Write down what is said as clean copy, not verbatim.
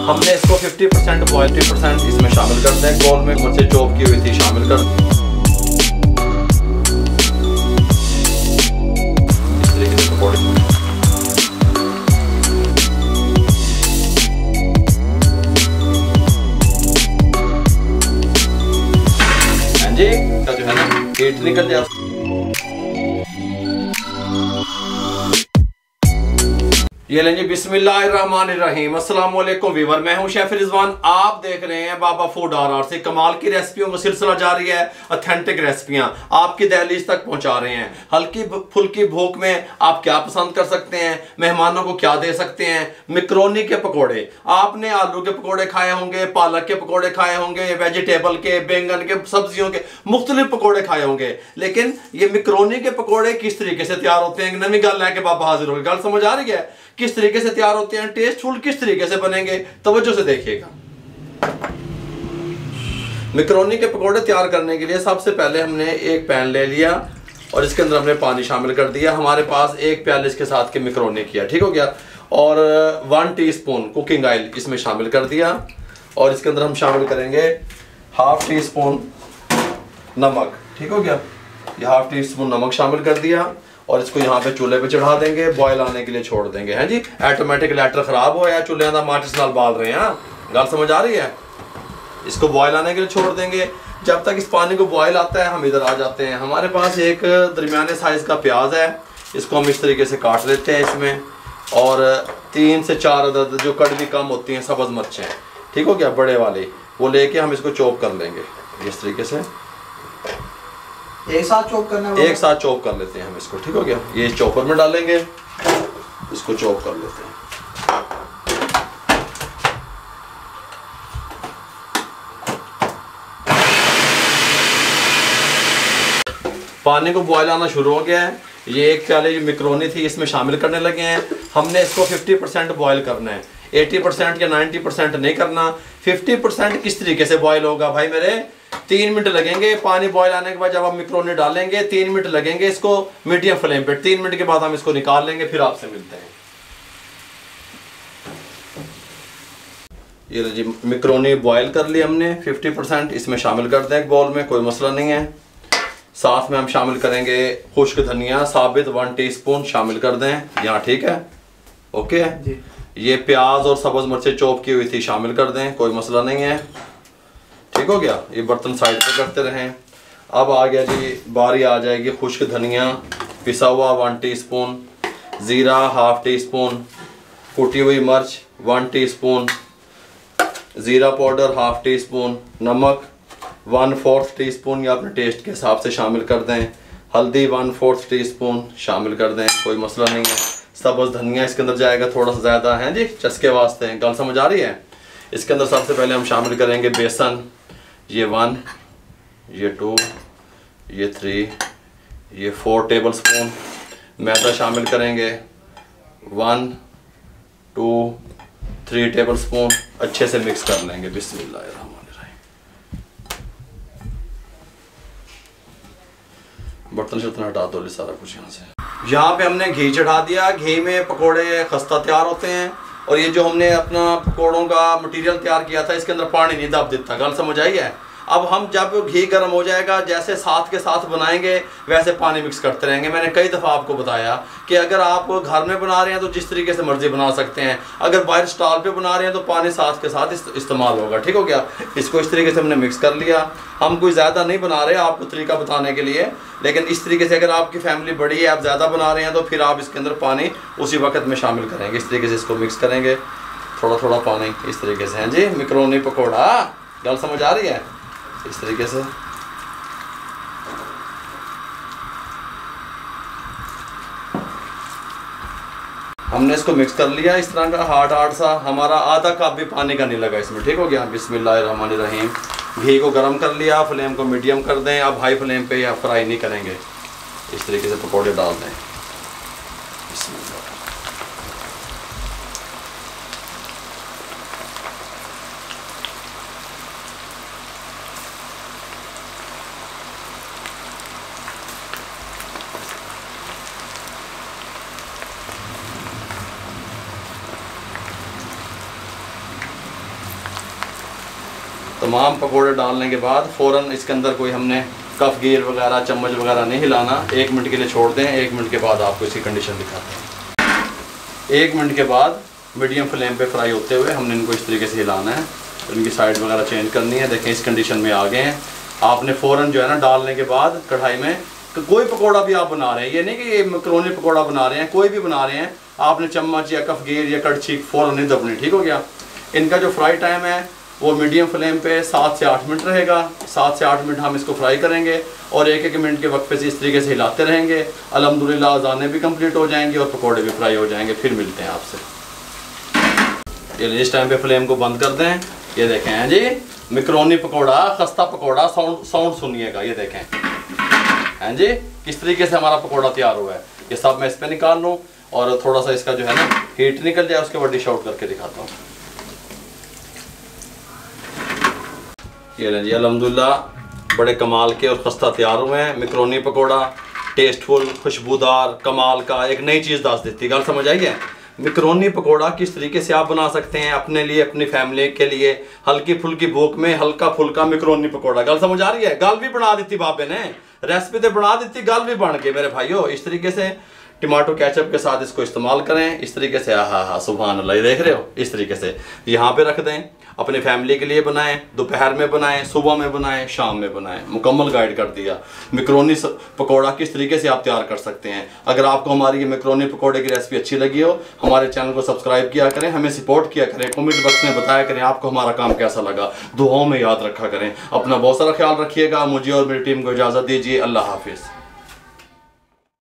हमने इसको 50% बॉयल 50% इसमें शामिल कर दें। बोल में मिर्चें चॉप की हुई थी शामिल कर इस तरीके से पकौड़े। हाँ जी, का जो है ना हीट निकल जाए। ये लेंगे बिस्मिल्लाहिर्रहमानिर्रहीम। अस्सलाम वालेकुम वीवर, मैं हूं शेफ रिजवान। आप देख रहे हैं बाबा फूड RR। कमाल की रेसिपियों का सिलसिला जारी है। ऑथेंटिक रेसिपियां आपकी दहलीज तक पहुंचा रहे हैं। हल्की फुल्की भूख में आप क्या पसंद कर सकते हैं, मेहमानों को क्या दे सकते हैं। मिक्रोनी के पकोड़े, आपने आलू के पकोड़े खाए होंगे, पालक के पकोड़े खाए होंगे, वेजिटेबल के, बैंगन के, सब्जियों के मुख्तलिफ पकोड़े खाए होंगे, लेकिन ये मिक्रोनी के पकोड़े किस तरीके से तैयार होते हैं, नवी गल है कि बाबा हाजिर हो गए। गल समझ आ रही है किस तरीके से तैयार होते हैं, टेस्टफुल किस तरीके से बनेंगे, तवज्जो से देखिएगा। मिक्रोनी के पकोड़े तैयार करने के लिए सबसे पहले हमने एक पैन ले लिया और इसके अंदर हमने पानी शामिल कर दिया। हमारे पास एक प्याले इसके साथ के मिक्रोनी किया, ठीक हो गया। और 1 टीस्पून कुकिंग ऑयल इसमें शामिल कर दिया और इसके अंदर हम शामिल करेंगे 1/2 टीस्पून नमक, ठीक हो गया। ये 1/2 टीस्पून नमक शामिल कर दिया और इसको यहाँ पे चूल्हे पे चढ़ा देंगे, बॉयल आने के लिए छोड़ देंगे। हैं जी, ऑटोमेटिक लैटर खराब हो या चूल्हे का माचिस नाल बाल रहे हैं, गल समझ आ रही है। इसको बॉयल आने के लिए छोड़ देंगे। जब तक इस पानी को बॉयल आता है हम इधर आ जाते हैं। हमारे पास एक दरमियाने साइज का प्याज है, इसको हम इस तरीके से काट लेते हैं इसमें। और 3 से 4 अदद जो कड़वी कम होती हैं सब्ज़ मिर्चें, ठीक हो गया, बड़े वाली, वो लेके हम इसको चॉप कर लेंगे इस तरीके से। एक साथ चॉप करना है, एक साथ चॉप कर लेते हैं हम इसको, ठीक हो गया। ये चॉपर में डालेंगे, इसको चॉप कर लेते हैं। पानी को बॉयल आना शुरू हो गया है। ये एक प्याले जो मिक्रोनी थी इसमें शामिल करने लगे हैं। हमने इसको 50% बॉयल करना है, 80% या 90% नहीं करना। 50% किस तरीके से बॉयल होगा भाई मेरे, 3 मिनट लगेंगे। पानी बॉयल आने के बाद जब हम मिक्रोनी डालेंगे 3 मिनट लगेंगे इसको मीडियम फ्लेम पे। 3 मिनट के बाद हम इसको निकाल लेंगे, फिर आपसे मिलते हैं। ये जी मिक्रोनी बॉयल कर ली हमने 50%, इसमें शामिल कर दें एक बाउल में, कोई मसला नहीं है। साथ में हम शामिल करेंगे खुश्क धनिया साबित 1 टीस्पून शामिल कर दें यहाँ, ठीक है, ओके जी। ये प्याज और सब्ज मिर्चें चॉप की हुई थी शामिल कर दें, कोई मसला नहीं है, ठीक हो गया। ये बर्तन साइड पे करते रहें। अब आ गया जी, बारी आ जाएगी खुश्क धनिया पिसा हुआ 1 टीस्पून, ज़ीरा 1/2 टीस्पून, कुटी हुई मिर्च 1 टीस्पून, ज़ीरा पाउडर 1/2 टीस्पून, नमक 1/4 टीस्पून या अपने टेस्ट के हिसाब से शामिल कर दें, हल्दी 1/4 टीस्पून शामिल कर दें, कोई मसला नहीं है। सब्ज़ धनिया इसके अंदर जाएगा थोड़ा सा ज़्यादा है जी, चस्के वास्ते, गल समझ आ रही है। इसके अंदर सबसे पहले हम शामिल करेंगे बेसन, ये 1, ये 2, ये 3, ये 4 टेबल स्पून। मैदा शामिल करेंगे 1, 2, 3 टेबल स्पून। अच्छे से मिक्स कर लेंगे। बिस्मिल्लाहिर्रहमानिर्रहीम। बर्तन शर्तन हटा दो सारा कुछ यहाँ से। यहाँ पे हमने घी चढ़ा दिया। घी में पकोड़े खस्ता तैयार होते हैं। और ये जो हमने अपना पकोड़ों का मटेरियल तैयार किया था इसके अंदर पानी नहीं दब देता, गल समझ आई है। अब हम जब घी गर्म हो जाएगा जैसे साथ के साथ बनाएंगे वैसे पानी मिक्स करते रहेंगे। मैंने कई दफ़ा आपको बताया कि अगर आप घर में बना रहे हैं तो जिस तरीके से मर्जी बना सकते हैं, अगर बाहर स्टॉल पे बना रहे हैं तो पानी साथ के साथ इस्तेमाल होगा, ठीक हो गया। इसको इस तरीके से हमने मिक्स कर लिया। हम कोई ज़्यादा नहीं बना रहे आपको तरीका बताने के लिए, लेकिन इस तरीके से अगर आपकी फैमिली बड़ी है, आप ज़्यादा बना रहे हैं तो फिर आप इसके अंदर पानी उसी वक्त में शामिल करेंगे। इस तरीके से इसको मिक्स करेंगे, थोड़ा थोड़ा पानी इस तरीके से। हैं जी, मिक्रोनी पकौड़ा, गल समझ आ रही है। इस तरीके से हमने इसको मिक्स कर लिया इस तरह का हार्ड सा। हमारा आधा कप भी पानी का नहीं लगा इसमें, ठीक हो गया। बिस्मिल्लाहिर्रहमानिर्रहीम। घी को गर्म कर लिया, फ्लेम को मीडियम कर दें। अब हाई फ्लेम पे या फ्राई नहीं करेंगे, इस तरीके से पकौड़े डाल दें। तमाम पकोड़े डालने के बाद फ़ौरन इसके अंदर कोई हमने कफ गिर वगैरह चम्मच वगैरह नहीं हिलाना। 1 मिनट के लिए छोड़ दें। 1 मिनट के बाद आपको इसकी कंडीशन दिखाते हैं। 1 मिनट के बाद मीडियम फ्लेम पे फ्राई होते हुए हमने इनको इस तरीके से हिलाना है, इनकी साइड वगैरह चेंज करनी है। देखें इस कंडीशन में आ गए हैं। आपने फ़ौरन जो है ना डालने के बाद कढ़ाई में कोई पकोड़ा भी आप बना रहे हैं, ये नहीं कि ये मकरोनी पकोड़ा बना रहे हैं, कोई भी बना रहे हैं, आपने चम्मच या कफगीर या कड़छी फ़ौरन नहीं दबनी। ठीक हो गया। इनका जो फ्राई टाइम है वो मीडियम फ्लेम पे 7 से 8 मिनट रहेगा। 7 से 8 मिनट हम इसको फ्राई करेंगे और 1-1 मिनट के वक्फे से इस तरीके से हिलाते रहेंगे। अल्हम्दुलिल्लाह अज़ानें भी कंप्लीट हो जाएंगी और पकोड़े भी फ्राई हो जाएंगे। फिर मिलते हैं आपसे। ये इस टाइम पे फ्लेम को बंद कर दें। ये देखें हैं जी मकरोनी पकोड़ा, खस्ता पकोड़ा। साउंड सुनिएगा। ये देखें हैं जी किस तरीके से हमारा पकोड़ा तैयार हुआ है। ये सब मैं इस पर निकाल लूँ और थोड़ा सा इसका जो है ना हीट निकल जाए, उसके बाद डिश आउट करके दिखाता हूँ। ये लें जी अल्हम्दुलिल्लाह बड़े कमाल के और खस्ता तैयार हुए हैं मकरोनी पकोड़ा। टेस्टफुल, खुशबूदार, कमाल का, एक नई चीज़ दस देती। गल समझ आई है। मकरोनी पकोड़ा किस तरीके से आप बना सकते हैं अपने लिए, अपनी फैमिली के लिए, हल्की फुल्की भूख में हल्का फुल्का मकरोनी पकोड़ा। गल समझ आ रही है। गल भी बना दी बाबे ने, रेसिपी तो बना दी, गल भी बन के मेरे भाइयों। इस तरीके से टमाटो केचप के साथ इसको इस्तेमाल करें। इस तरीके से हाँ सुभान अल्लाह, देख रहे हो। इस तरीके से यहाँ पे रख दें, अपने फैमिली के लिए बनाएं, दोपहर में बनाएं, सुबह में बनाएं, शाम में बनाएं। मुकम्मल गाइड कर दिया मकरोनी पकोड़ा किस तरीके से आप तैयार कर सकते हैं। अगर आपको हमारी ये मकरोनी पकोड़े की रेसिपी अच्छी लगी हो, हमारे चैनल को सब्सक्राइब किया करें, हमें सपोर्ट किया करें, कमेंट बॉक्स में बताया करें आपको हमारा काम कैसा लगा। दुआओं में याद रखा करें। अपना बहुत सारा ख्याल रखिएगा। मुझे और मेरी टीम को इजाज़त दीजिए। अल्लाह हाफिज़।